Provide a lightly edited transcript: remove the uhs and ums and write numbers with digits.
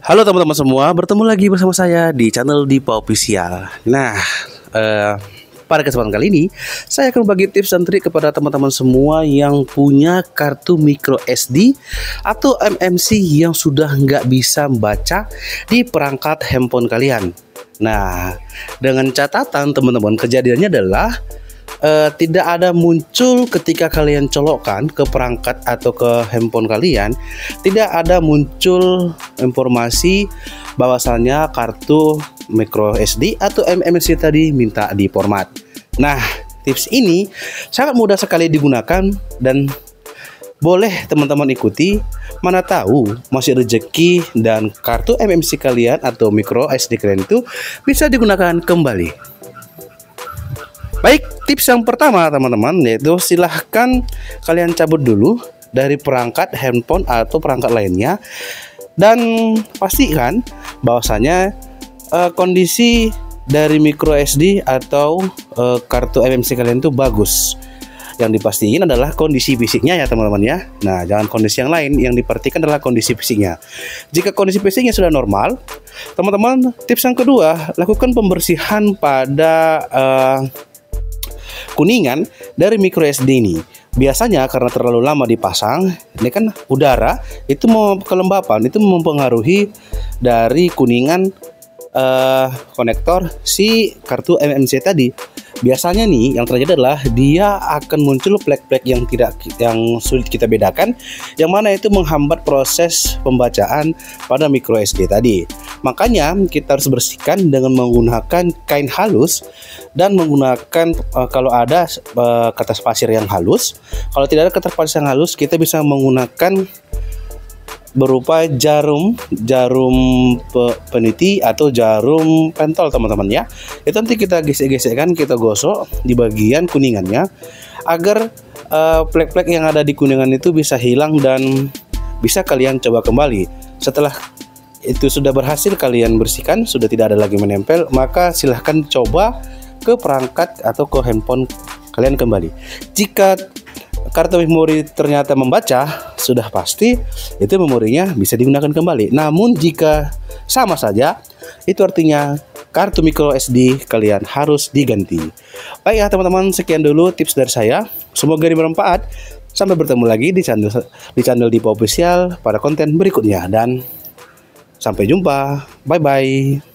Halo teman-teman semua, bertemu lagi bersama saya di channel Dipa Official. Nah, pada kesempatan kali ini saya akan bagi tips dan trik kepada teman-teman semua yang punya kartu micro SD atau MMC yang sudah nggak bisa membaca di perangkat handphone kalian. Nah, dengan catatan teman-teman, kejadiannya adalah tidak ada muncul ketika kalian colokkan ke perangkat atau ke handphone kalian, tidak ada muncul informasi bahwasannya kartu micro SD atau MMC tadi minta di format. Nah, tips ini sangat mudah sekali digunakan dan boleh teman-teman ikuti. Mana tahu masih rezeki dan kartu MMC kalian atau micro SD kalian itu bisa digunakan kembali. Baik, tips yang pertama teman-teman yaitu silahkan kalian cabut dulu dari perangkat handphone atau perangkat lainnya dan pastikan bahwasanya kondisi dari micro SD atau kartu MMC kalian itu bagus. Yang dipastikan adalah kondisi fisiknya ya teman-teman ya. Nah, jangan kondisi yang lain, yang diperhatikan adalah kondisi fisiknya. Jika kondisi fisiknya sudah normal, teman-teman, tips yang kedua, lakukan pembersihan pada kuningan dari micro SD ini. Biasanya karena terlalu lama dipasang, ini kan udara itu kelembapan itu mempengaruhi dari kuningan konektor si kartu MMC tadi. Biasanya nih yang terjadi adalah dia akan muncul flek-flek yang sulit kita bedakan, yang mana itu menghambat proses pembacaan pada micro SD tadi. Makanya kita harus bersihkan dengan menggunakan kain halus dan menggunakan kalau ada kertas pasir yang halus. Kalau tidak ada kertas pasir yang halus, kita bisa menggunakan berupa jarum peniti atau jarum pentol teman-teman ya. Itu nanti kita gesek-gesekkan, kita gosok di bagian kuningannya agar flek-flek yang ada di kuningan itu bisa hilang dan bisa kalian coba kembali. Setelah itu sudah berhasil kalian bersihkan, sudah tidak ada lagi menempel, maka silahkan coba ke perangkat atau ke handphone kalian kembali. Jika kartu memori ternyata membaca, sudah pasti itu memorinya bisa digunakan kembali. Namun jika sama saja, itu artinya kartu micro SD kalian harus diganti. Baik ya teman-teman, sekian dulu tips dari saya. Semoga ini bermanfaat. Sampai bertemu lagi di channel Dipa Official pada konten berikutnya dan sampai jumpa. Bye bye.